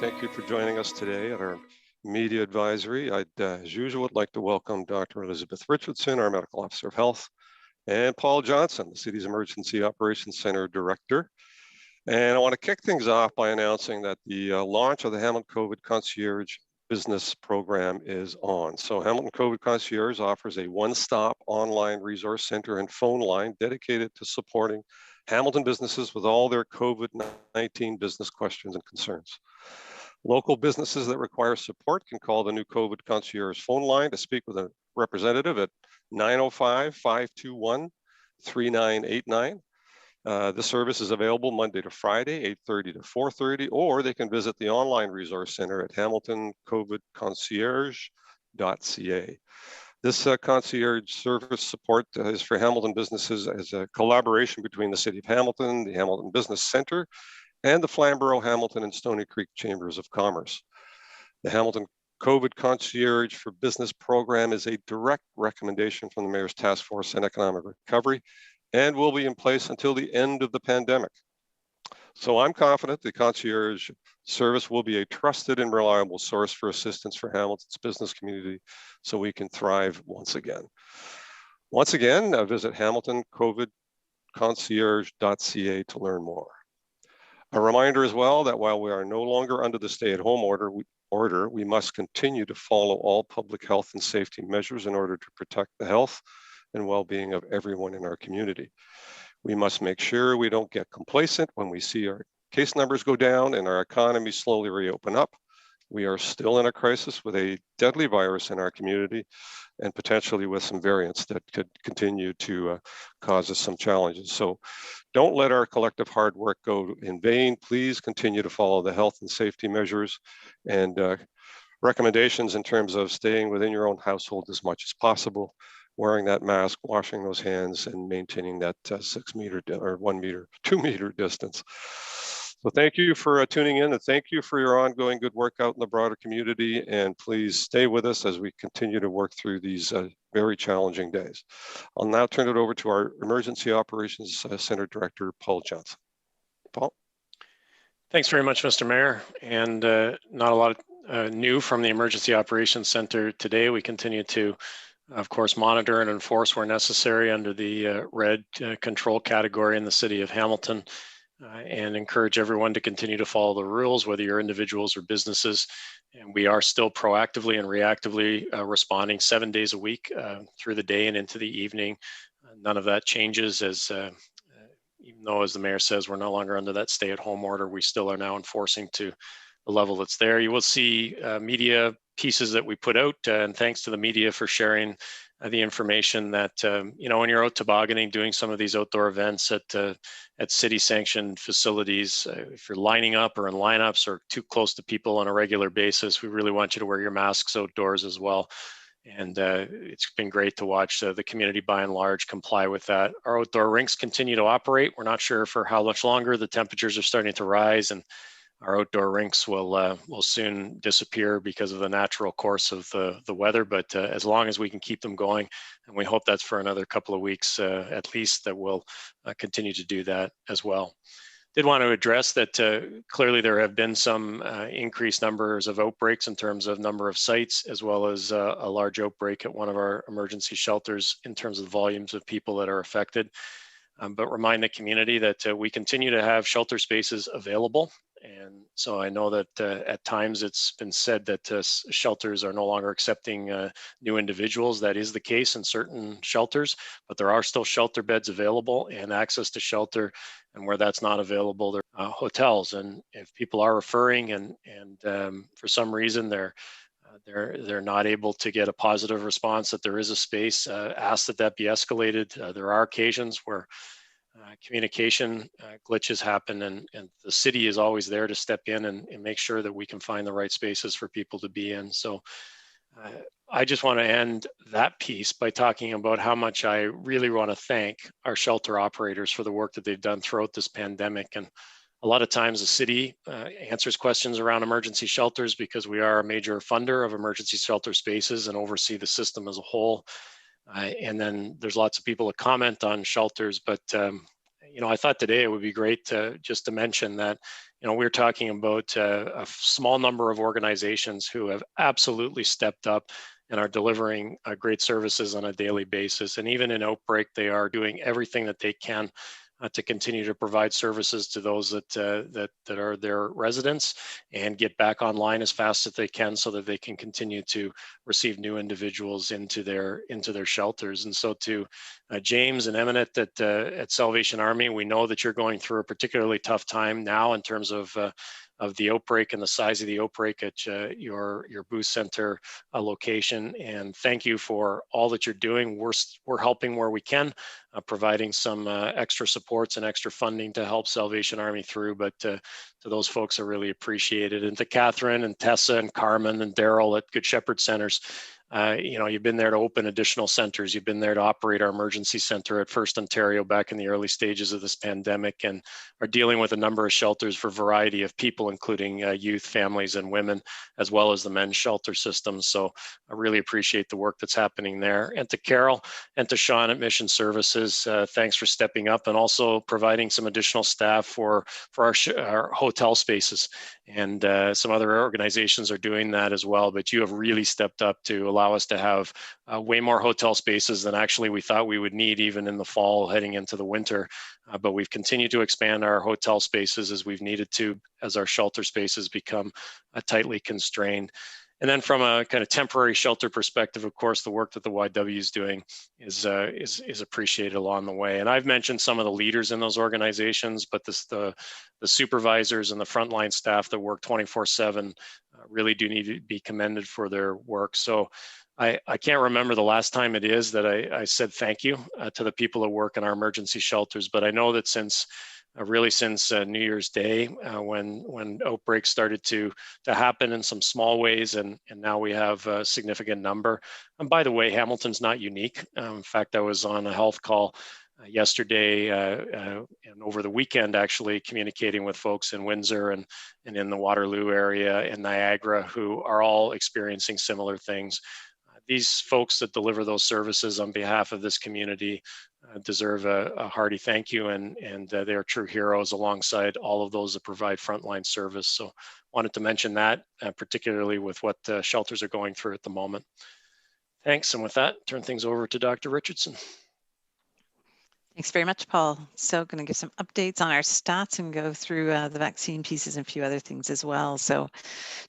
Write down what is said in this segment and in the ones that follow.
Thank you for joining us today at our media advisory. I'd, as usual, like to welcome Dr. Elizabeth Richardson, our Medical Officer of Health, and Paul Johnson, the city's Emergency Operations Center Director. And I want to kick things off by announcing that the launch of the Hamilton COVID Concierge Business Program is on. So Hamilton COVID Concierge offers a one-stop online resource center and phone line dedicated to supporting Hamilton businesses with all their COVID-19 business questions and concerns. Local businesses that require support can call the new COVID Concierge phone line to speak with a representative at 905-521-3989. This service is available Monday to Friday, 8:30 to 4:30, or they can visit the online resource center at hamiltoncovidconcierge.ca. This concierge service support is for Hamilton businesses as a collaboration between the City of Hamilton, the Hamilton Business Center, and the Flamborough, Hamilton, and Stony Creek Chambers of Commerce. The Hamilton COVID Concierge for Business program is a direct recommendation from the Mayor's Task Force on Economic Recovery and will be in place until the end of the pandemic. So I'm confident the concierge service will be a trusted and reliable source for assistance for Hamilton's business community so we can thrive once again. Once again, visit hamiltoncovidconcierge.ca to learn more. A reminder as well that while we are no longer under the stay-at-home order, we must continue to follow all public health and safety measures in order to protect the health and well-being of everyone in our community. We must make sure we don't get complacent when we see our case numbers go down and our economy slowly reopen up. We are still in a crisis with a deadly virus in our community and potentially with some variants that could continue to cause us some challenges. So don't let our collective hard work go in vain. Please continue to follow the health and safety measures and recommendations in terms of staying within your own household as much as possible, wearing that mask, washing those hands, and maintaining that 6 meter or 1 meter, 2 meter distance. So thank you for tuning in, and thank you for your ongoing good work out in the broader community. And please stay with us as we continue to work through these very challenging days. I'll now turn it over to our Emergency Operations Center Director, Paul Johnson. Paul. Thanks very much, Mr. Mayor. And not a lot new from the Emergency Operations Center today. We continue to, of course, monitor and enforce where necessary under the red control category in the City of Hamilton. And encourage everyone to continue to follow the rules, whether you're individuals or businesses. And we are still proactively and reactively responding 7 days a week through the day and into the evening. None of that changes as, even though, as the Mayor says, we're no longer under that stay-at-home order, we still are now enforcing to the level that's there. You will see media pieces that we put out, and thanks to the media for sharing the information that, you know, when you're out tobogganing, doing some of these outdoor events at city-sanctioned facilities, if you're lining up or in lineups or too close to people on a regular basis, we really want you to wear your masks outdoors as well. And it's been great to watch the community by and large comply with that. Our outdoor rinks continue to operate. We're not sure for how much longer. The temperatures are starting to rise, and our outdoor rinks will soon disappear because of the natural course of the weather, but as long as we can keep them going, and we hope that's for another couple of weeks at least, that we'll continue to do that as well. Did want to address that clearly there have been some increased numbers of outbreaks in terms of number of sites, as well as a large outbreak at one of our emergency shelters in terms of the volumes of people that are affected. But remind the community that we continue to have shelter spaces available. And so I know that at times it's been said that shelters are no longer accepting new individuals. That is the case in certain shelters, but there are still shelter beds available and access to shelter. And where that's not available, there are hotels. And if people are referring and for some reason they're not able to get a positive response, that there is a space, ask that be escalated. There are occasions where communication glitches happen, and the city is always there to step in and make sure that we can find the right spaces for people to be in. So I just want to end that piece by talking about how much I really want to thank our shelter operators for the work that they've done throughout this pandemic. And a lot of times the city answers questions around emergency shelters because we are a major funder of emergency shelter spaces and oversee the system as a whole. And then there's lots of people that comment on shelters, but you know, I thought today it would be great to just to mention that we're talking about a small number of organizations who have absolutely stepped up and are delivering great services on a daily basis. And even in outbreak, they are doing everything that they can to continue to provide services to those that are their residents and get back online as fast as they can, so that they can continue to receive new individuals into their shelters. And so to James and Eminent at Salvation Army, we know that you're going through a particularly tough time now in terms of the outbreak and the size of the outbreak at your booth center location. And thank you for all that you're doing. We're helping where we can, providing some extra supports and extra funding to help Salvation Army through. But to those folks, I really appreciate it. And to Catherine and Tessa and Carmen and Daryl at Good Shepherd Centers, you've been there to open additional centers. You've been there to operate our emergency center at First Ontario back in the early stages of this pandemic, and are dealing with a number of shelters for a variety of people, including youth, families, and women, as well as the men's shelter system. So I really appreciate the work that's happening there. And to Carol and to Sean at Mission Services, thanks for stepping up and also providing some additional staff for our hotel spaces. And some other organizations are doing that as well, but you have really stepped up to allow us to have way more hotel spaces than actually we thought we would need, even in the fall heading into the winter. But we've continued to expand our hotel spaces as we've needed to, as our shelter spaces become tightly constrained. And then from a kind of temporary shelter perspective, of course, the work that the YW is doing is appreciated along the way. And I've mentioned some of the leaders in those organizations, but the supervisors and the frontline staff that work 24/7 really do need to be commended for their work. So I can't remember the last time it is that I said thank you to the people that work in our emergency shelters, but I know that since New Year's Day, when outbreaks started to happen in some small ways, and now we have a significant number. And by the way, Hamilton's not unique. In fact, I was on a health call yesterday and over the weekend, actually communicating with folks in Windsor and in the Waterloo area and Niagara, who are all experiencing similar things. These folks that deliver those services on behalf of this community deserve a hearty thank you, and they are true heroes alongside all of those that provide frontline service. So wanted to mention that, particularly with what shelters are going through at the moment. Thanks, and with that, turn things over to Dr. Richardson. Thanks very much, Paul. So going to give some updates on our stats and go through the vaccine pieces and a few other things as well. So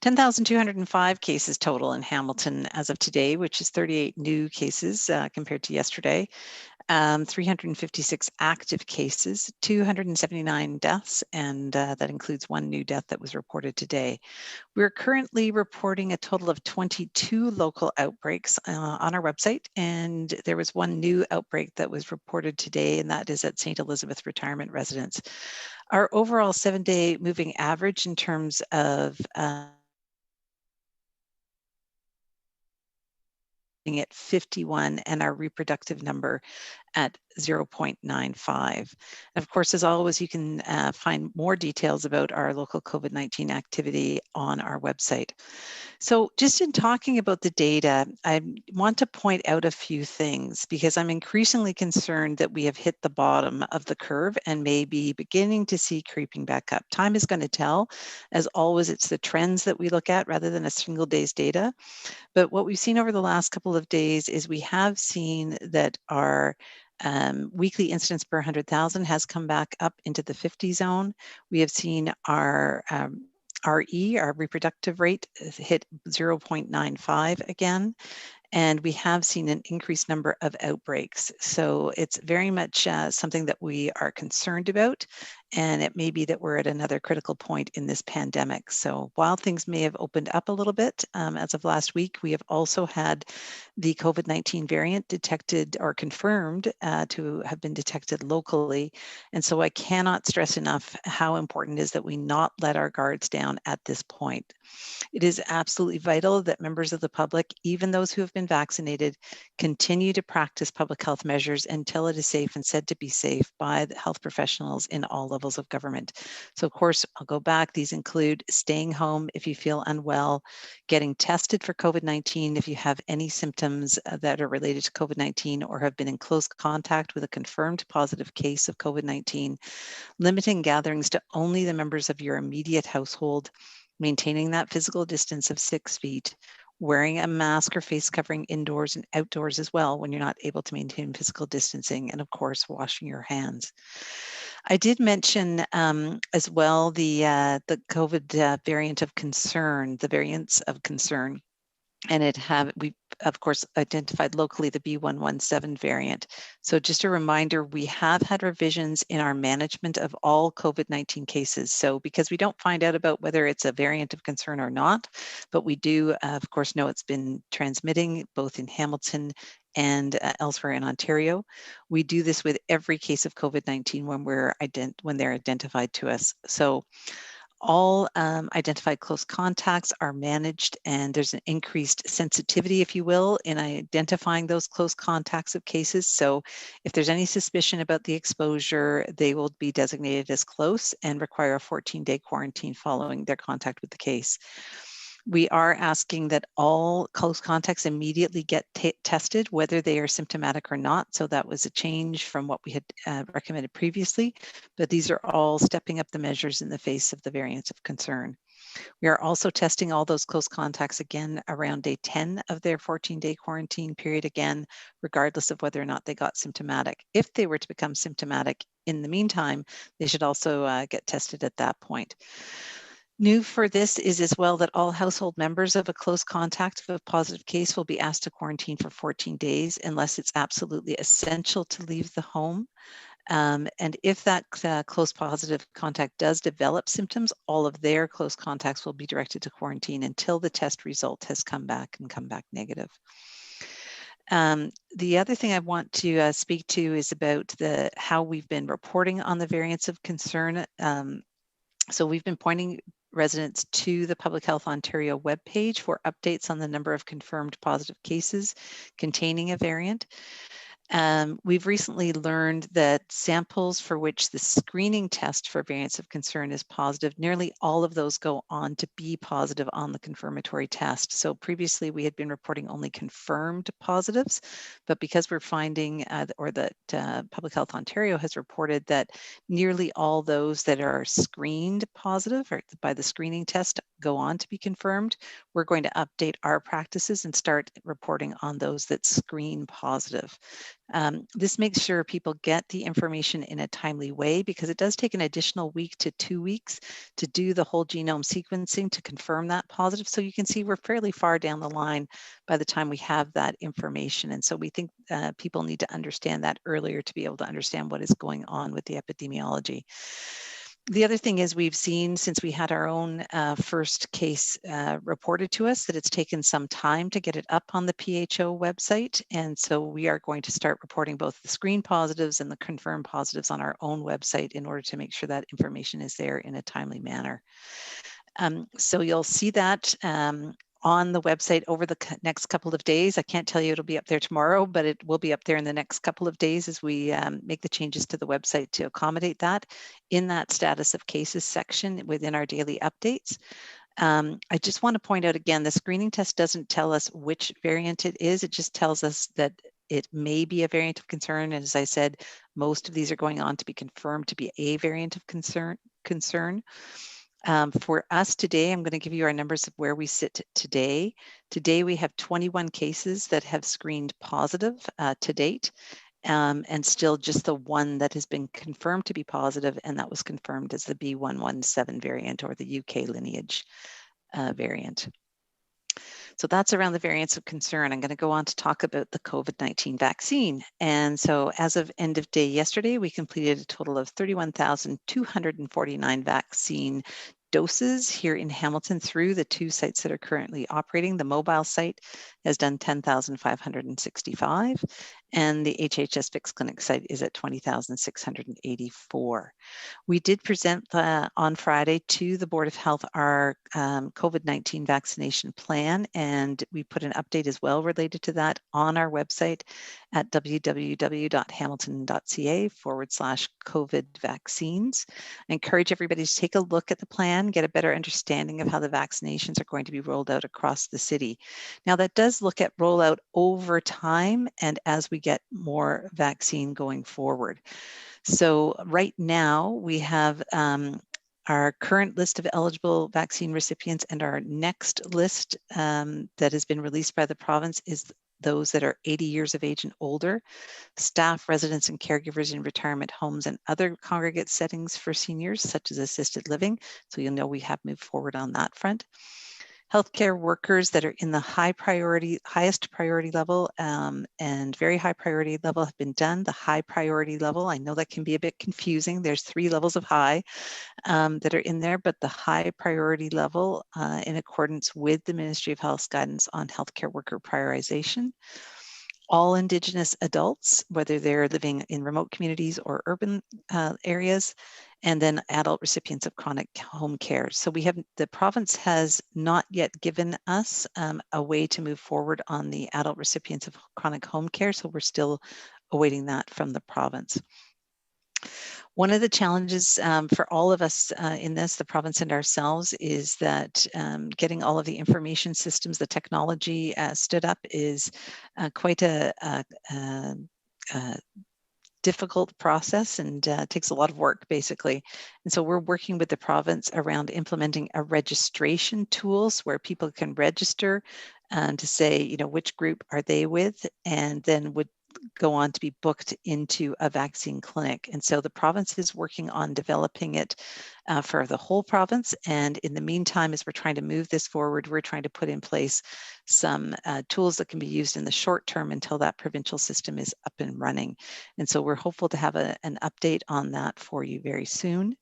10,205 cases total in Hamilton as of today, which is 38 new cases compared to yesterday. 356 active cases, 279 deaths, and that includes one new death that was reported today. We're currently reporting a total of 22 local outbreaks on our website, and there was one new outbreak that was reported today, and that is at St. Elizabeth Retirement Residence. Our overall 7-day moving average in terms of at 51, and our reproductive number at 0.95. And of course, as always, you can find more details about our local COVID-19 activity on our website. So just in talking about the data, I want to point out a few things, because I'm increasingly concerned that we have hit the bottom of the curve and may be beginning to see creeping back up. Time is going to tell. As always, it's the trends that we look at rather than a single day's data. But what we've seen over the last couple of days is we have seen that our weekly incidence per 100,000 has come back up into the 50 zone. We have seen our RE, our reproductive rate, hit 0.95 again. And we have seen an increased number of outbreaks. So it's very much something that we are concerned about. And it may be that we're at another critical point in this pandemic. So while things may have opened up a little bit as of last week, we have also had the COVID-19 variant detected or confirmed to have been detected locally. And so I cannot stress enough how important it is that we not let our guards down at this point. It is absolutely vital that members of the public, even those who have been vaccinated, continue to practice public health measures until it is safe and said to be safe by the health professionals in all levels of government. So of course, I'll go back. These include staying home if you feel unwell, getting tested for COVID-19 if you have any symptoms that are related to COVID-19 or have been in close contact with a confirmed positive case of COVID-19, limiting gatherings to only the members of your immediate household, maintaining that physical distance of 6 feet, wearing a mask or face covering indoors and outdoors as well when you're not able to maintain physical distancing, and of course, washing your hands. I did mention as well the COVID variant of concern, the variants of concern. And we of course identified locally the B117 variant. So just a reminder, we have had revisions in our management of all COVID-19 cases. So because we don't find out about whether it's a variant of concern or not, but we do of course know it's been transmitting both in Hamilton and elsewhere in Ontario. We do this with every case of COVID-19 when they're identified to us. So all identified close contacts are managed, and there's an increased sensitivity, if you will, in identifying those close contacts of cases. So if there's any suspicion about the exposure, they will be designated as close and require a 14-day quarantine following their contact with the case. We are asking that all close contacts immediately get tested, whether they are symptomatic or not. So that was a change from what we had recommended previously, but these are all stepping up the measures in the face of the variants of concern. We are also testing all those close contacts again around day 10 of their 14-day quarantine period again, regardless of whether or not they got symptomatic. If they were to become symptomatic in the meantime, they should also get tested at that point. New for this is as well that all household members of a close contact of a positive case will be asked to quarantine for 14 days unless it's absolutely essential to leave the home. And if that close positive contact does develop symptoms, all of their close contacts will be directed to quarantine until the test result has come back negative. The other thing I want to speak to is about how we've been reporting on the variants of concern. So we've been pointing residents to the Public Health Ontario webpage for updates on the number of confirmed positive cases containing a variant. We've recently learned that samples for which the screening test for variants of concern is positive, nearly all of those go on to be positive on the confirmatory test. So previously we had been reporting only confirmed positives, but because we're finding, or that Public Health Ontario has reported that nearly all those that are screened positive or by the screening test go on to be confirmed, we're going to update our practices and start reporting on those that screen positive. This makes sure people get the information in a timely way because it does take an additional week to 2 weeks to do the whole genome sequencing to confirm that positive. So you can see we're fairly far down the line by the time we have that information. And so we think people need to understand that earlier to be able to understand what is going on with the epidemiology. The other thing is we've seen since we had our own first case reported to us that it's taken some time to get it up on the PHO website. And so we are going to start reporting both the screen positives and the confirmed positives on our own website in order to make sure that information is there in a timely manner. So you'll see that on the website over the next couple of days. I can't tell you it'll be up there tomorrow, but it will be up there in the next couple of days as we make the changes to the website to accommodate that in that status of cases section within our daily updates. I just want to point out again, the screening test doesn't tell us which variant it is. It just tells us that it may be a variant of concern. And as I said, most of these are going on to be confirmed to be a variant of concern. For us today, I'm going to give you our numbers of where we sit today. Today, we have 21 cases that have screened positive to date, and still just the one that has been confirmed to be positive, and that was confirmed as the B117 variant or the UK lineage variant. So that's around the variants of concern. I'm going to go on to talk about the COVID-19 vaccine. And so as of end of day yesterday, we completed a total of 31,249 vaccine doses here in Hamilton through the 2 sites that are currently operating. The mobile site has done 10,565, and the HHS fixed clinic site is at 20,684. We did present on Friday to the Board of Health our COVID-19 vaccination plan, and we put an update as well related to that on our website at www.hamilton.ca/COVID vaccines. I encourage everybody to take a look at the plan, get a better understanding of how the vaccinations are going to be rolled out across the city. Now, that does look at rollout over time and as we get more vaccine going forward. So right now we have our current list of eligible vaccine recipients, and our next list that has been released by the province is those that are 80 years of age and older, staff, residents, and caregivers in retirement homes and other congregate settings for seniors, such as assisted living. So you'll know we have moved forward on that front. Healthcare workers that are in the highest priority level and very high priority level have been done. The high priority level, I know that can be a bit confusing. There's 3 levels of high that are in there, but the high priority level in accordance with the Ministry of Health's guidance on healthcare worker prioritization. All Indigenous adults, whether they're living in remote communities or urban areas, and then adult recipients of chronic home care. So the province has not yet given us a way to move forward on the adult recipients of chronic home care. So we're still awaiting that from the province. One of the challenges for all of us in this, the province and ourselves, is that getting all of the information systems, the technology stood up is quite a difficult process and takes a lot of work, basically. And so we're working with the province around implementing a registration tools where people can register to say, you know, which group are they with, and then would go on to be booked into a vaccine clinic. And so the province is working on developing it for the whole province. And in the meantime, as we're trying to move this forward, we're trying to put in place some tools that can be used in the short term until that provincial system is up and running. And so we're hopeful to have an update on that for you very soon.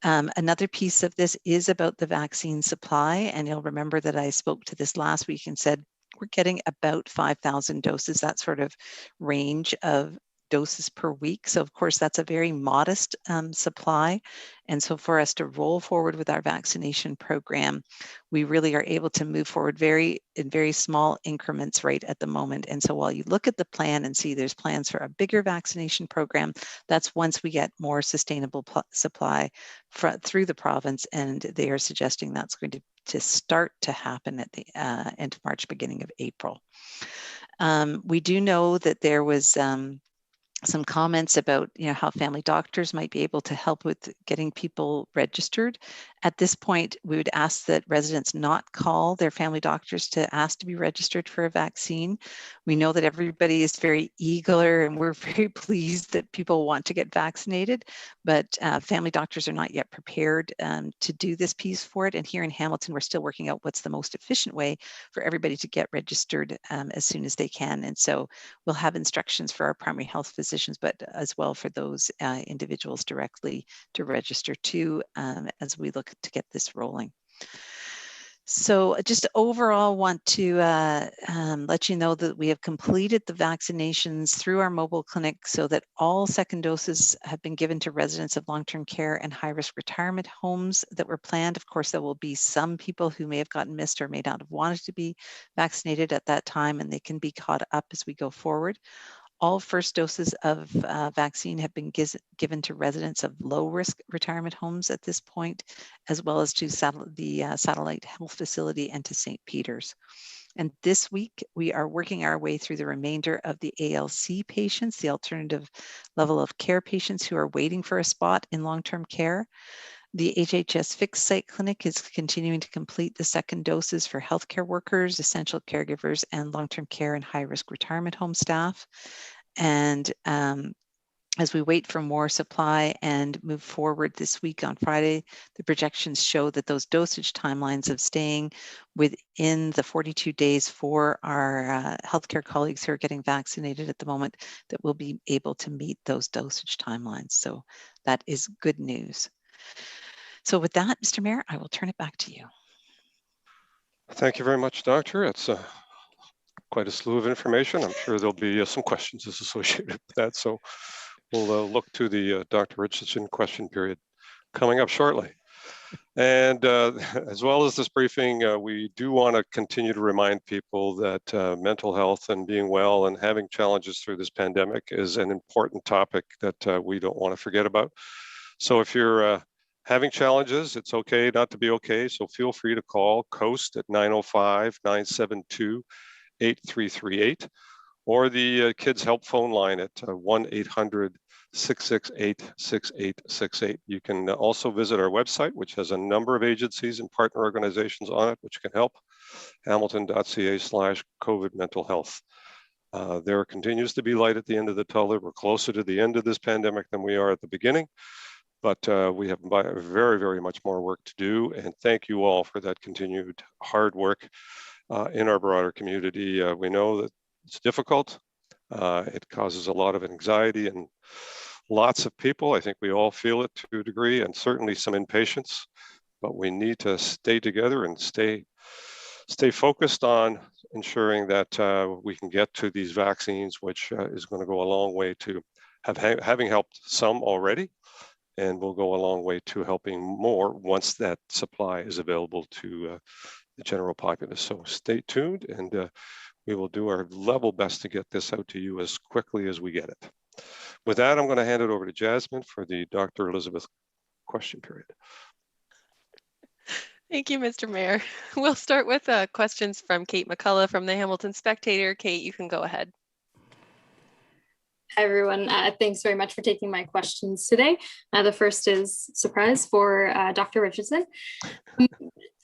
Another piece of this is about the vaccine supply. And you'll remember that I spoke to this last week and said, we're getting about 5,000 doses, that sort of range of doses per week. So of course, that's a very modest supply. And so for us to roll forward with our vaccination program, we really are able to move forward in very small increments right at the moment. And so while you look at the plan and see there's plans for a bigger vaccination program, that's once we get more sustainable supply through the province. And they are suggesting that's going to start to happen at the end of March, beginning of April. We do know that there was some comments about, you know, how family doctors might be able to help with getting people registered. At this point, we would ask that residents not call their family doctors to ask to be registered for a vaccine. We know that everybody is very eager and we're very pleased that people want to get vaccinated, but family doctors are not yet prepared to do this piece for it. And here in Hamilton, we're still working out what's the most efficient way for everybody to get registered as soon as they can. And so we'll have instructions for our primary health physicians, but as well for those individuals directly to register too, as we look to get this rolling. So just overall want to let you know that we have completed the vaccinations through our mobile clinic so that all second doses have been given to residents of long-term care and high-risk retirement homes that were planned. Of course, there will be some people who may have gotten missed or may not have wanted to be vaccinated at that time, and they can be caught up as we go forward. All first doses of vaccine have been given to residents of low-risk retirement homes at this point, as well as to the Satellite Health Facility and to St. Peter's. And this week, we are working our way through the remainder of the ALC patients, the alternative level of care patients who are waiting for a spot in long-term care. The HHS fixed site clinic is continuing to complete the second doses for healthcare workers, essential caregivers, and long-term care and high-risk retirement home staff. And as we wait for more supply and move forward this week on Friday, the projections show that those dosage timelines of staying within the 42 days for our healthcare colleagues who are getting vaccinated at the moment, that we'll be able to meet those dosage timelines. So that is good news. So with that, Mr. Mayor, I will turn it back to you. Thank you very much, Doctor. It's quite a slew of information. I'm sure there'll be some questions associated with that. So we'll look to the Dr. Richardson question period coming up shortly. And as well as this briefing, we do want to continue to remind people that mental health and being well and having challenges through this pandemic is an important topic that we don't want to forget about. So if you're having challenges, it's okay not to be okay. So feel free to call COAST at 905-972-8338 or the Kids Help phone line at 1-800-668-6868. You can also visit our website, which has a number of agencies and partner organizations on it, which can help, hamilton.ca/COVID mental health. There continues to be light at the end of the tunnel. We're closer to the end of this pandemic than we are at the beginning, but we have very, very much more work to do. And thank you all for that continued hard work in our broader community. We know that it's difficult. It causes a lot of anxiety and lots of people. I think we all feel it to a degree, and certainly some impatience, but we need to stay together and stay focused on ensuring that we can get to these vaccines, which is going to go a long way to having helped some already, and will go a long way to helping more once that supply is available to the general populace. So stay tuned, and we will do our level best to get this out to you as quickly as we get it. With that, I'm going to hand it over to Jasmine for the Dr. Elizabeth question period. Thank you, Mr. Mayor. We'll start with questions from Kate McCullough from the Hamilton Spectator. Kate, you can go ahead. Hi, everyone. Thanks very much for taking my questions today. The first is surprise for Dr. Richardson.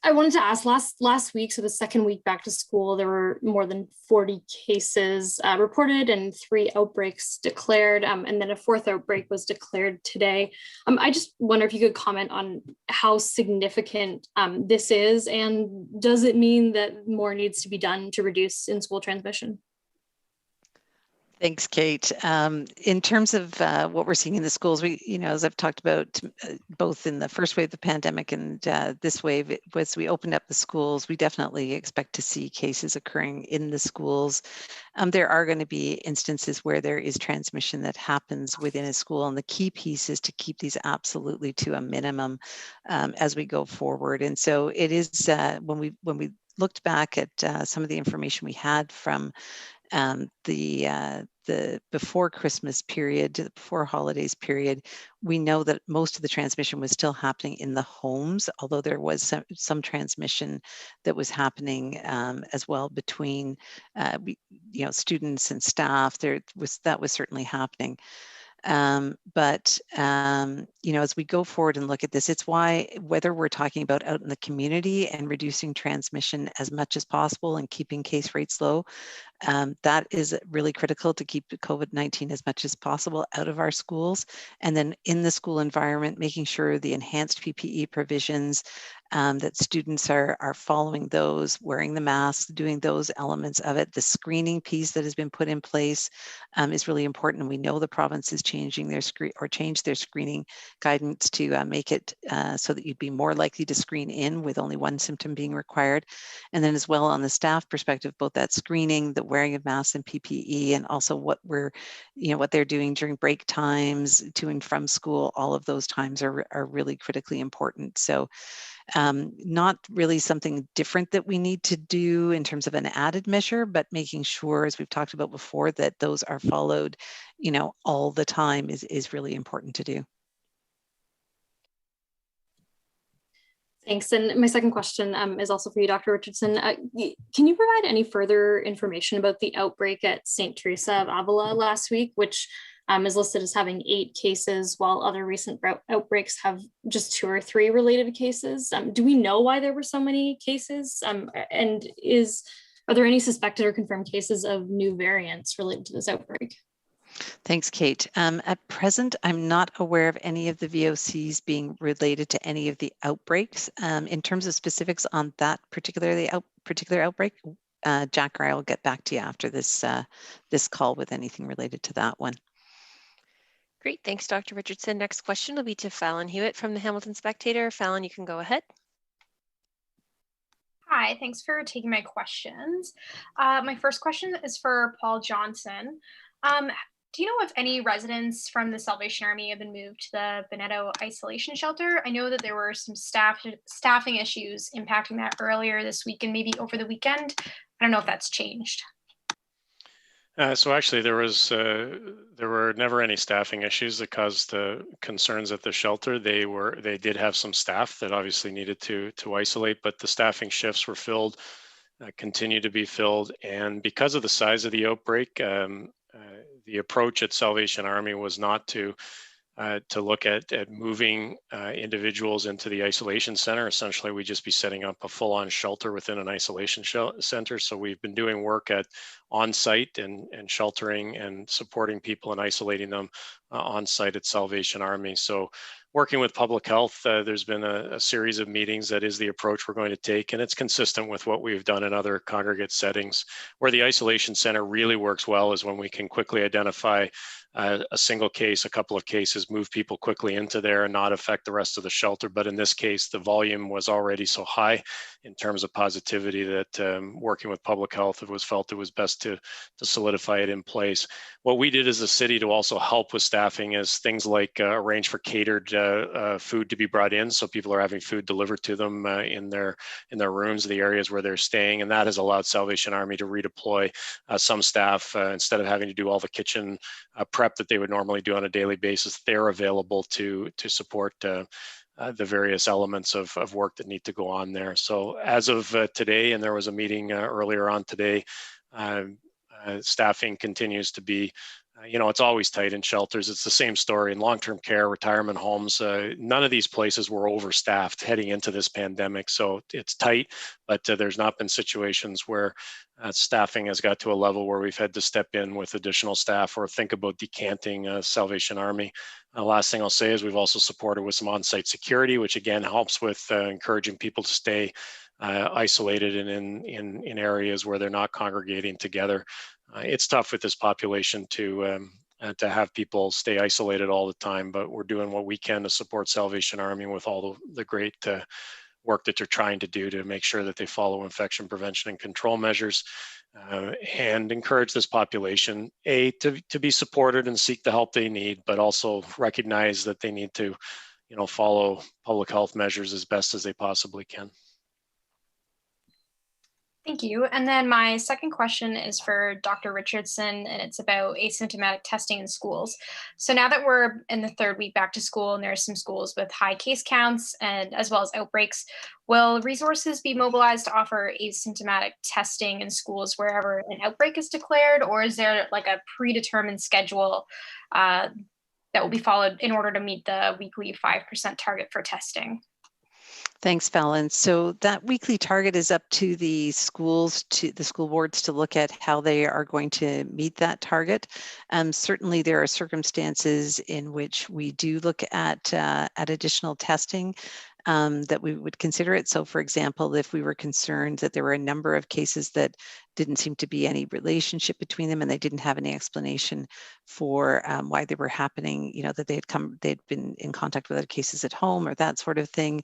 I wanted to ask last week, so the second week back to school, there were more than 40 cases reported and 3 outbreaks declared, and then a 4th outbreak was declared today. I just wonder if you could comment on how significant this is, and does it mean that more needs to be done to reduce in-school transmission? Thanks, Kate. In terms of what we're seeing in the schools, we, as I've talked about, both in the first wave of the pandemic and this wave, as we opened up the schools, we definitely expect to see cases occurring in the schools. There are going to be instances where there is transmission that happens within a school, and the key piece is to keep these absolutely to a minimum as we go forward. And so it is when we looked back at some of the information we had from the before Christmas period to the before holidays period, we know that most of the transmission was still happening in the homes, although there was some transmission that was happening as well between students and staff. That was certainly happening. But as we go forward and look at this, it's why whether we're talking about out in the community and reducing transmission as much as possible and keeping case rates low, that is really critical to keep COVID-19 as much as possible out of our schools. And then in the school environment, making sure the enhanced PPE provisions, that students are following those, wearing the masks, doing those elements of it. The screening piece that has been put in place is really important. And we know the province is changing their changed their screening guidance to make it so that you'd be more likely to screen in with only one symptom being required. And then as well on the staff perspective, both that screening, the wearing of masks and PPE, and also what they're doing during break times to and from school, all of those times are really critically important. So not really something different that we need to do in terms of an added measure, but making sure, as we've talked about before, that those are followed, all the time is really important to do. Thanks. And my second question is also for you, Dr. Richardson. Can you provide any further information about the outbreak at St. Teresa of Avila last week, which is listed as having 8 cases, while other recent outbreaks have just 2 or 3 related cases? Do we know why there were so many cases? And are there any suspected or confirmed cases of new variants related to this outbreak? Thanks, Kate. At present, I'm not aware of any of the VOCs being related to any of the outbreaks. In terms of specifics on that particular outbreak, Jack or I will get back to you after this call with anything related to that one. Great, thanks, Dr. Richardson. Next question will be to Fallon Hewitt from the Hamilton Spectator. Fallon, you can go ahead. Hi, thanks for taking my questions. My first question is for Paul Johnson. Do you know if any residents from the Salvation Army have been moved to the Veneto isolation shelter? I know that there were some staffing issues impacting that earlier this week and maybe over the weekend. I don't know if that's changed. So actually, there were never any staffing issues that caused concerns at the shelter. They did have some staff that obviously needed to isolate, but the staffing shifts were filled, continue to be filled, and because of the size of the outbreak, the approach at Salvation Army was not to look at moving individuals into the isolation center. Essentially, we'd just be setting up a full-on shelter within an isolation center. So we've been doing work at on-site and sheltering and supporting people and isolating them on-site at Salvation Army. So working with public health, there's been a series of meetings. That is the approach we're going to take, and it's consistent with what we've done in other congregate settings. Where the isolation center really works well is when we can quickly identify a single case, a couple of cases, move people quickly into there and not affect the rest of the shelter. But in this case, the volume was already so high in terms of positivity that working with public health, it was felt it was best to solidify it in place. What we did as a city to also help with staffing is things like arrange for catered food to be brought in, so people are having food delivered to them in their rooms, the areas where they're staying, and that has allowed Salvation Army to redeploy some staff instead of having to do all the kitchen prep that they would normally do on a daily basis. They're available to support the various elements of work that need to go on there. So as of today, and there was a meeting earlier on today, staffing continues to be, it's always tight in shelters. It's the same story in long-term care, retirement homes. None of these places were overstaffed heading into this pandemic. So it's tight, but there's not been situations where staffing has got to a level where we've had to step in with additional staff or think about decanting Salvation Army. Last thing I'll say is we've also supported with some on-site security, which again helps with encouraging people to stay isolated and in areas where they're not congregating together. It's tough with this population to have people stay isolated all the time, but we're doing what we can to support Salvation Army with all the great work that they're trying to do to make sure that they follow infection prevention and control measures and encourage this population, to be supported and seek the help they need, but also recognize that they need to, follow public health measures as best as they possibly can. Thank you. And then my second question is for Dr. Richardson, and it's about asymptomatic testing in schools. So now that we're in the third week back to school and there are some schools with high case counts and as well as outbreaks, will resources be mobilized to offer asymptomatic testing in schools wherever an outbreak is declared, or is there like a predetermined schedule that will be followed in order to meet the weekly 5% target for testing? Thanks, Fallon. So that weekly target is up to the schools, to the school boards to look at how they are going to meet that target. Certainly there are circumstances in which we do look at additional testing that we would consider it. So for example, if we were concerned that there were a number of cases that didn't seem to be any relationship between them and they didn't have any explanation for why they were happening, that they'd been in contact with other cases at home or that sort of thing,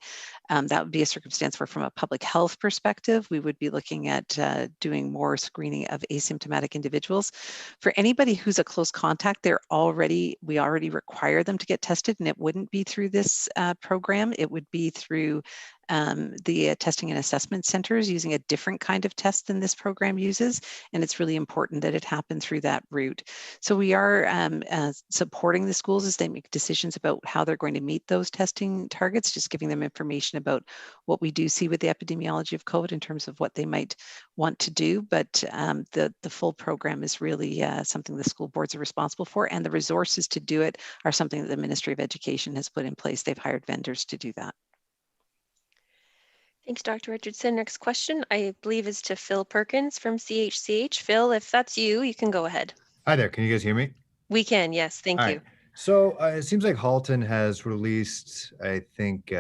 that would be a circumstance where from a public health perspective, we would be looking at doing more screening of asymptomatic individuals. For anybody who's a close contact, we already require them to get tested, and it wouldn't be through this program. It would be through the testing and assessment centers using a different kind of test than this program uses. And it's really important that it happen through that route. So we are supporting the schools as they make decisions about how they're going to meet those testing targets, just giving them information about what we do see with the epidemiology of COVID in terms of what they might want to do. But the full program is really something the school boards are responsible for, and the resources to do it are something that the Ministry of Education has put in place. They've hired vendors to do that. Thanks, Dr. Richardson. Next question, I believe, is to Phil Perkins from CHCH. Phil, if that's you, you can go ahead. Hi there. Can you guys hear me? We can, yes. Thank you. Right. So it seems like Halton has released, I think,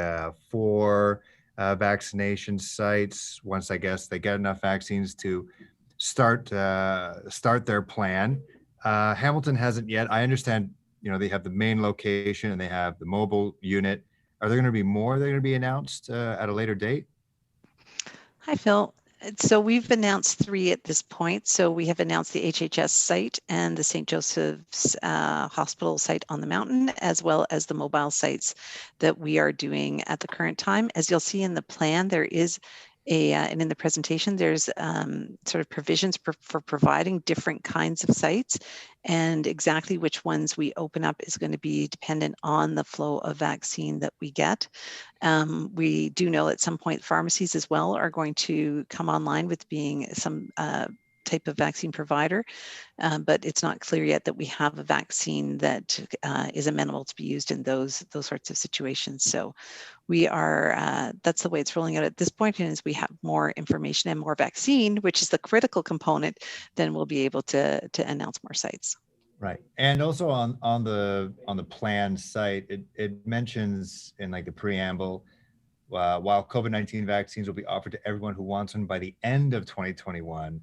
4 vaccination sites once, I guess, they get enough vaccines to start their plan. Hamilton hasn't yet. I understand, they have the main location and they have the mobile unit. Are there going to be more that are going to be announced at a later date? Hi, Phil. So we've announced 3 at this point. So we have announced the HHS site and the St. Joseph's Hospital site on the mountain, as well as the mobile sites that we are doing at the current time. As you'll see in the plan, there is and in the presentation, there's sort of provisions for providing different kinds of sites, and exactly which ones we open up is going to be dependent on the flow of vaccine that we get. We do know at some point pharmacies as well are going to come online with being some type of vaccine provider, but it's not clear yet that we have a vaccine that is amenable to be used in those sorts of situations. So we are, that's the way it's rolling out at this point. And as we have more information and more vaccine, which is the critical component, then we'll be able to announce more sites. Right. And also on the plan site, it mentions in like the preamble, while COVID-19 vaccines will be offered to everyone who wants one by the end of 2021,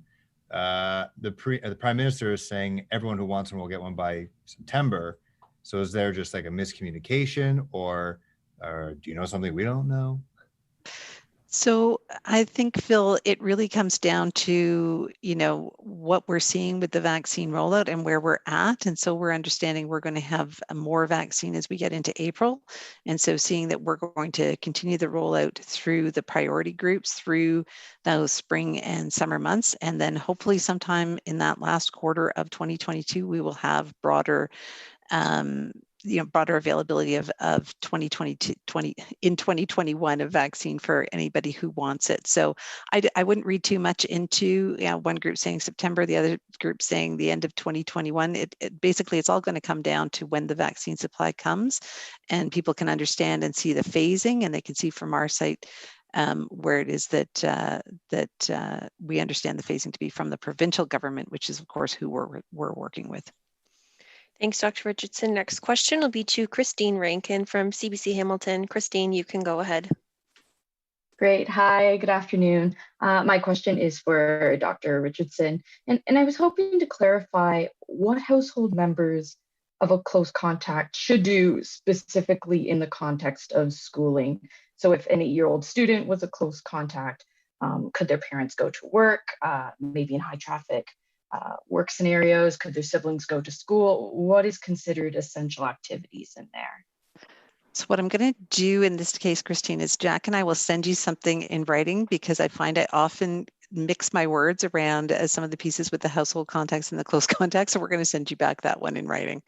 the Prime Minister is saying everyone who wants one will get one by September. So is there just like a miscommunication, or do you know something we don't know? So I think, Phil, it really comes down to, what we're seeing with the vaccine rollout and where we're at. And so we're understanding we're going to have more vaccine as we get into April. And so seeing that we're going to continue the rollout through the priority groups through those spring and summer months. And then hopefully sometime in that last quarter of 2022, we will have broader broader availability of 2021 of vaccine for anybody who wants it. So I wouldn't read too much into one group saying September, the other group saying the end of 2021. Basically, it's all going to come down to when the vaccine supply comes, and people can understand and see the phasing, and they can see from our site where it is that we understand the phasing to be from the provincial government, which is of course who we're working with. Thanks, Dr. Richardson. Next question will be to Christine Rankin from CBC Hamilton. Christine, you can go ahead. Great. Hi, good afternoon. My question is for Dr. Richardson. And I was hoping to clarify what household members of a close contact should do specifically in the context of schooling. So if an 8-year-old student was a close contact, could their parents go to work, maybe in high traffic work scenarios? Could their siblings go to school? What is considered essential activities in there? So what I'm going to do in this case, Christine, is Jack and I will send you something in writing, because I find I often mix my words around as some of the pieces with the household contacts and the close contacts. So we're going to send you back that one in writing.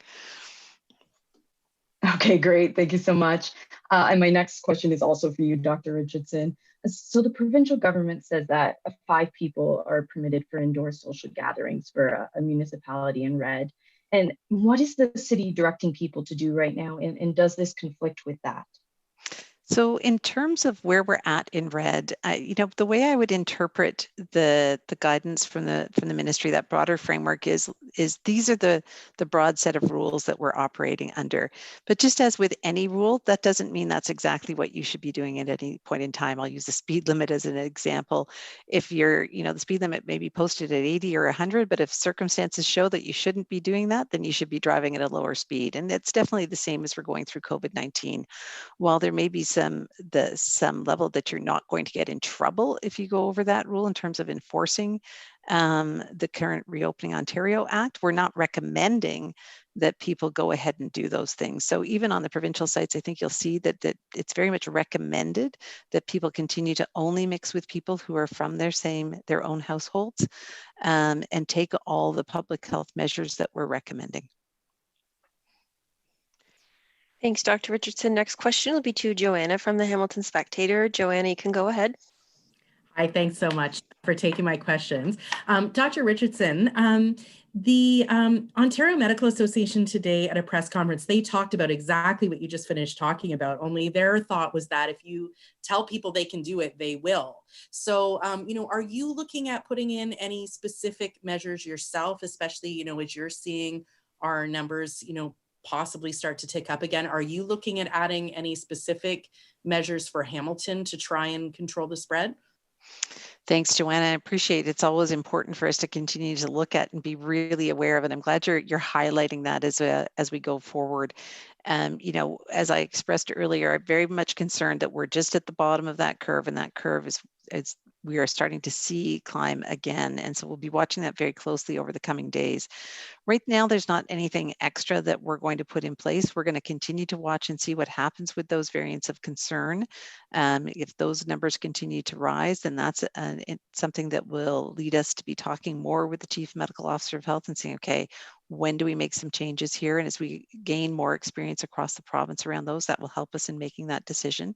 Okay, great. Thank you so much. And my next question is also for you, Dr. Richardson. So the provincial government says that 5 people are permitted for indoor social gatherings for a municipality in red. And what is the city directing people to do right now? And does this conflict with that? So in terms of where we're at in red, the way I would interpret the guidance from the ministry, that broader framework is these are the broad set of rules that we're operating under. But just as with any rule, that doesn't mean that's exactly what you should be doing at any point in time. I'll use the speed limit as an example. If you're, the speed limit may be posted at 80 or 100, but if circumstances show that you shouldn't be doing that, then you should be driving at a lower speed. And it's definitely the same as we're going through COVID-19. While there may be some level that you're not going to get in trouble if you go over that rule in terms of enforcing the current Reopening Ontario Act, we're not recommending that people go ahead and do those things. So even on the provincial sites, I think you'll see that it's very much recommended that people continue to only mix with people who are from their own households, and take all the public health measures that we're recommending. Thanks, Dr. Richardson. Next question will be to Joanna from the Hamilton Spectator. Joanna, you can go ahead. Hi, thanks so much for taking my questions. Dr. Richardson, the Ontario Medical Association today at a press conference, they talked about exactly what you just finished talking about, only their thought was that if you tell people they can do it, they will. So, are you looking at putting in any specific measures yourself, especially, as you're seeing our numbers, possibly start to tick up again? Are you looking at adding any specific measures for Hamilton to try and control the spread? Thanks, Joanna. I appreciate it. It's always important for us to continue to look at and be really aware of it. I'm glad you're highlighting that as we go forward. As I expressed earlier, I'm very much concerned that we're just at the bottom of that curve, and that curve is we are starting to see climb again. And so we'll be watching that very closely over the coming days. Right now, there's not anything extra that we're going to put in place. We're going to continue to watch and see what happens with those variants of concern. If those numbers continue to rise, then that's something that will lead us to be talking more with the Chief Medical Officer of Health and saying, okay, when do we make some changes here? And as we gain more experience across the province around those, that will help us in making that decision.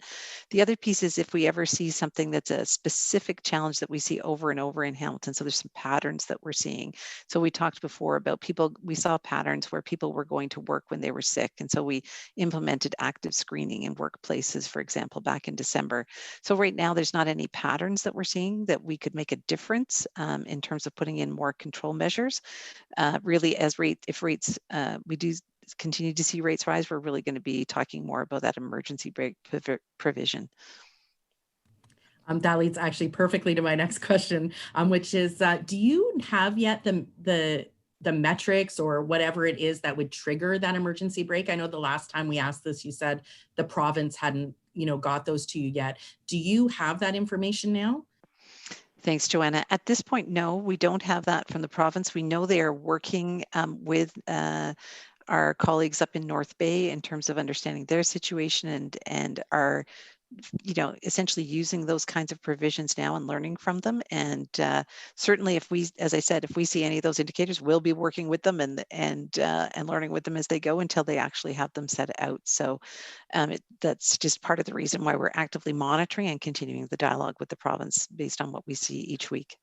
The other piece is if we ever see something that's a specific challenge that we see over and over in Hamilton, so there's some patterns that we're seeing. So we talked before about we saw patterns where people were going to work when they were sick. And so we implemented active screening in workplaces, for example, back in December. So right now, there's not any patterns that we're seeing that we could make a difference in terms of putting in more control measures. Really, if rates, we do continue to see rates rise, we're really going to be talking more about that emergency brake provision. That leads actually perfectly to my next question, which is, do you have yet the metrics or whatever it is that would trigger that emergency brake? I know the last time we asked this, you said the province hadn't, got those to you yet. Do you have that information now? Thanks, Joanna. At this point, no, we don't have that from the province. We know they are working with our colleagues up in North Bay in terms of understanding their situation and are essentially using those kinds of provisions now and learning from them. And certainly as I said, if we see any of those indicators, we'll be working with them and learning with them as they go until they actually have them set out. So that's just part of the reason why we're actively monitoring and continuing the dialogue with the province based on what we see each week.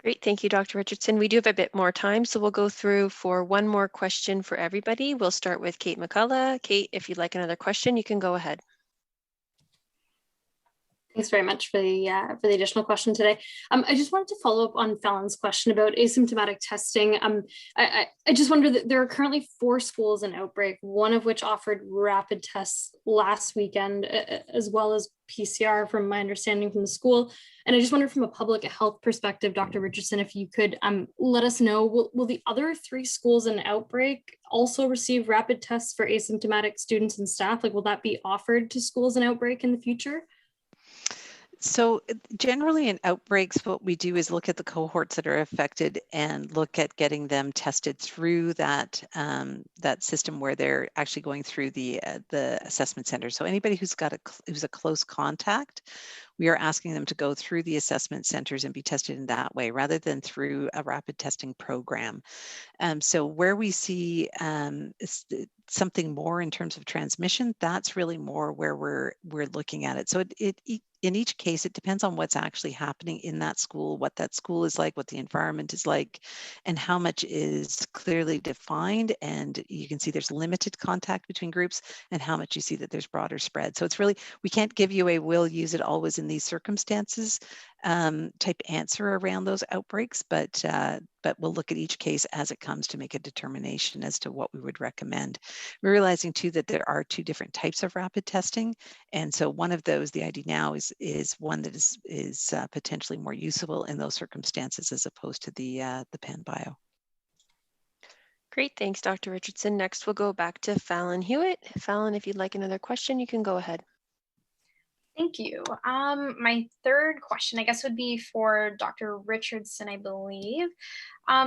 Great, thank you, Dr. Richardson. We do have a bit more time, so we'll go through for one more question for everybody. We'll start with Kate McCullough. Kate, if you'd like another question, you can go ahead. Thanks very much for the additional question today. I just wanted to follow up on Fallon's question about asymptomatic testing. I just wonder that there are currently 4 schools in outbreak, one of which offered rapid tests last weekend, as well as PCR from my understanding from the school. And I just wonder from a public health perspective, Dr. Richardson, if you could let us know, will the other 3 schools in outbreak also receive rapid tests for asymptomatic students and staff? Like, will that be offered to schools in outbreak in the future? So generally in outbreaks, what we do is look at the cohorts that are affected and look at getting them tested through that system where they're actually going through the assessment center. So anybody who's a close contact, we are asking them to go through the assessment centers and be tested in that way rather than through a rapid testing program. So where we see something more in terms of transmission, that's really more where we're looking at it. So in each case, it depends on what's actually happening in that school, what that school is like, what the environment is like, and how much is clearly defined. And you can see there's limited contact between groups and how much you see that there's broader spread. So it's really, we can't give you a we'll use it always in these circumstances type answer around those outbreaks, but we'll look at each case as it comes to make a determination as to what we would recommend. We're realizing too that there are 2 different types of rapid testing. And so one of those, the ID now is one that is potentially more useful in those circumstances as opposed to the PanBio. Great, thanks, Dr. Richardson. Next, we'll go back to Fallon Hewitt. Fallon, if you'd like another question, you can go ahead. Thank you. My third question, I guess, would be for Dr. Richardson, I believe.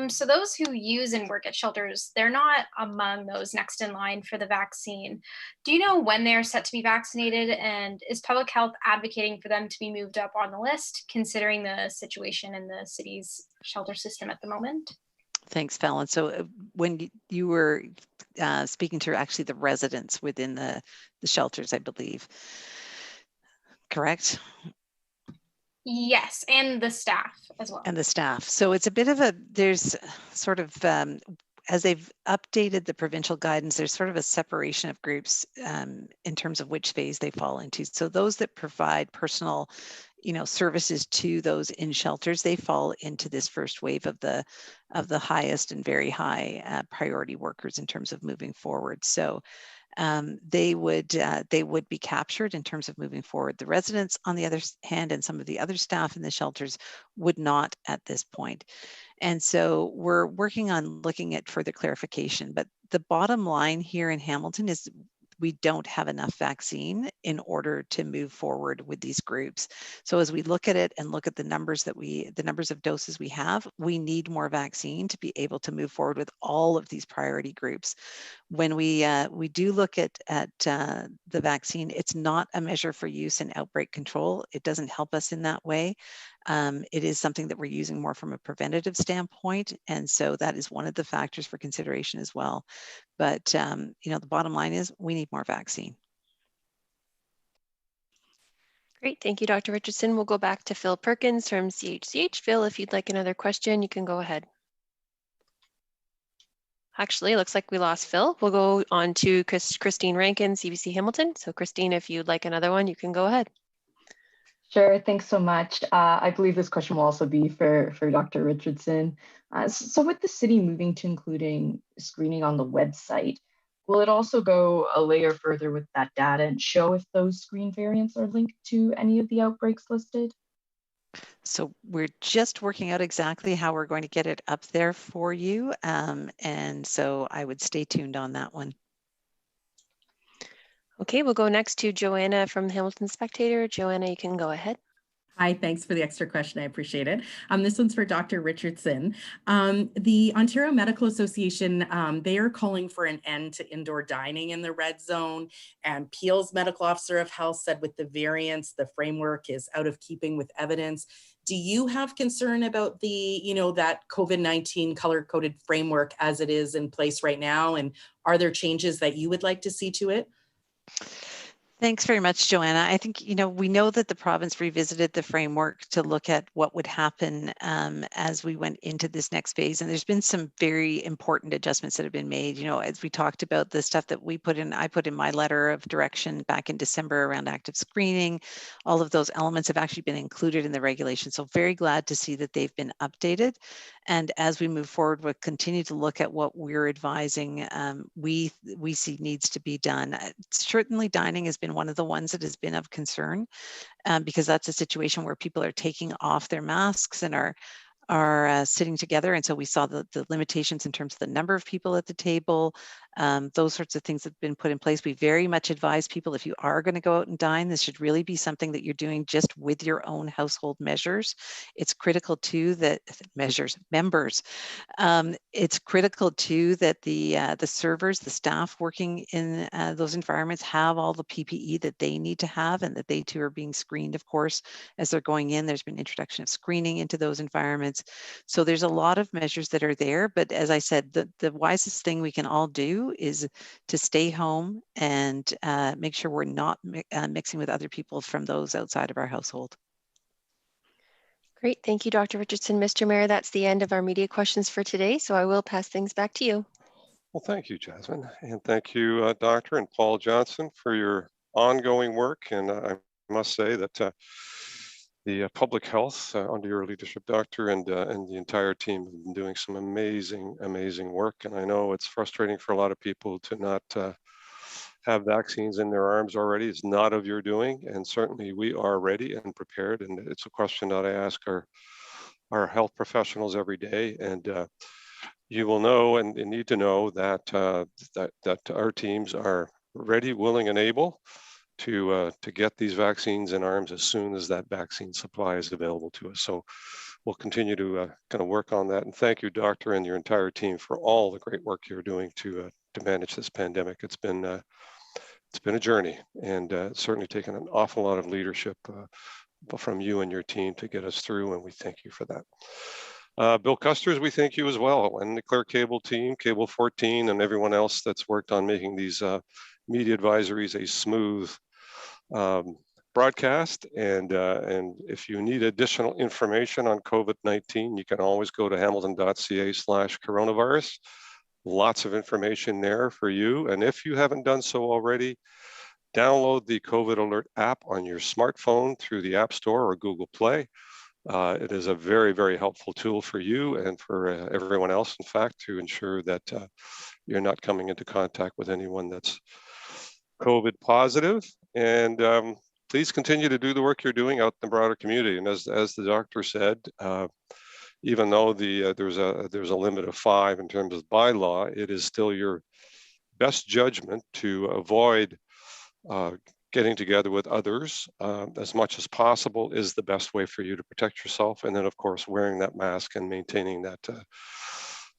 So those who use and work at shelters, they're not among those next in line for the vaccine. Do you know when they're set to be vaccinated? And is public health advocating for them to be moved up on the list, considering the situation in the city's shelter system at the moment? Thanks, Fallon. So when you were speaking to actually the residents within the shelters, I believe, correct? Yes, and the staff as well. And the staff. So it's a bit of there's sort of, as they've updated the provincial guidance, there's sort of a separation of groups in terms of which phase they fall into. So those that provide personal, services to those in shelters, they fall into this first wave of the highest and very high priority workers in terms of moving forward. So they would be captured in terms of moving forward. The residents, on the other hand, and some of the other staff in the shelters would not at this point. And so we're working on looking at further clarification. But the bottom line here in Hamilton is we don't have enough vaccine in order to move forward with these groups. So as we look at it and look at the numbers of doses we have, we need more vaccine to be able to move forward with all of these priority groups. When we do look at the vaccine, it's not a measure for use in outbreak control. It doesn't help us in that way. It is something that we're using more from a preventative standpoint. And so that is one of the factors for consideration as well. But, the bottom line is we need more vaccine. Great, thank you, Dr. Richardson. We'll go back to Phil Perkins from CHCH. Phil, if you'd like another question, you can go ahead. Actually, it looks like we lost Phil. We'll go on to Christine Rankin, CBC Hamilton. So Christine, if you'd like another one, you can go ahead. Sure, thanks so much. I believe this question will also be for Dr. Richardson. So with the city moving to including screening on the website, will it also go a layer further with that data and show if those screen variants are linked to any of the outbreaks listed? So we're just working out exactly how we're going to get it up there for you. And so I would stay tuned on that one. Okay, we'll go next to Joanna from the Hamilton Spectator. Joanna, you can go ahead. Hi, thanks for the extra question. I appreciate it. This one's for Dr. Richardson. The Ontario Medical Association, they are calling for an end to indoor dining in the red zone. And Peel's medical officer of health said with the variants, the framework is out of keeping with evidence. Do you have concern about the, that COVID-19 color-coded framework as it is in place right now? And are there changes that you would like to see to it? Thanks very much, Joanna. I think, we know that the province revisited the framework to look at what would happen as we went into this next phase. And there's been some very important adjustments that have been made. As we talked about the stuff that I put in my letter of direction back in December around active screening, all of those elements have actually been included in the regulation. So very glad to see that they've been updated. And as we move forward, we'll continue to look at what we're advising we see needs to be done. Certainly dining has been one of the ones that has been of concern because that's a situation where people are taking off their masks and are sitting together. And so we saw the limitations in terms of the number of people at the table. Those sorts of things have been put in place. We very much advise people, if you are going to go out and dine, this should really be something that you're doing just with your own household measures. It's critical too that members. It's critical too that the servers, the staff working in those environments have all the PPE that they need to have, and that they too are being screened, of course, as they're going in. There's been introduction of screening into those environments. So there's a lot of measures that are there, but as I said, the wisest thing we can all do is to stay home and make sure we're not mixing with other people from those outside of our household. Great, thank you, Dr. Richardson. Mr. Mayor, that's the end of our media questions for today, so I will pass things back to you. Well, thank you, Jasmine, and thank you, Dr. and Paul Johnson, for your ongoing work. And I must say that the public health under your leadership, Doctor, and the entire team have been doing some amazing work. And I know it's frustrating for a lot of people to not have vaccines in their arms already. It's not of your doing, and certainly we are ready and prepared. And it's a question that I ask our health professionals every day. And you will know and need to know that that our teams are ready, willing, and able to get these vaccines in arms as soon as that vaccine supply is available to us. So we'll continue to kind of work on that. And thank you, Doctor, and your entire team for all the great work you're doing to manage this pandemic. It's been a journey, and certainly taken an awful lot of leadership from you and your team to get us through, and we thank you for that. Bill Custers, we thank you as well, and the Clare Cable team, Cable 14, and everyone else that's worked on making these media advisories a smooth broadcast. And if you need additional information on COVID-19, you can always go to hamilton.ca/coronavirus. Lots of information there for you. And if you haven't done so already, download the COVID Alert app on your smartphone through the App Store or Google Play. It is a very helpful tool for you and for everyone else, in fact, to ensure that you're not coming into contact with anyone that's COVID positive. And please continue to do the work you're doing out in the broader community. And as the doctor said, even though there's a limit of 5 in terms of bylaw, it is still your best judgment to avoid getting together with others as much as possible is the best way for you to protect yourself. And then, of course, wearing that mask and maintaining that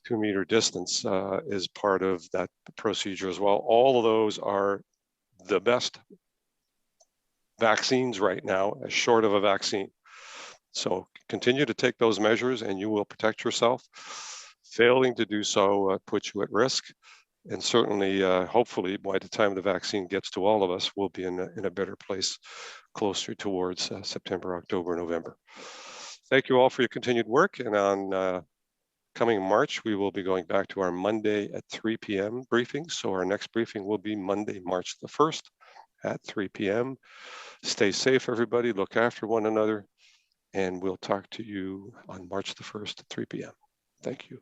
2-meter distance is part of that procedure as well. All of those are the best vaccines right now, short of a vaccine. So continue to take those measures and you will protect yourself. Failing to do so puts you at risk. And certainly, hopefully, by the time the vaccine gets to all of us, we'll be in a better place closer towards September, October, November. Thank you all for your continued work. And on coming March, we will be going back to our Monday at 3 p.m. briefing. So our next briefing will be Monday, March the 1st at 3 p.m. Stay safe, everybody. Look after one another. And we'll talk to you on March the 1st at 3 p.m. Thank you.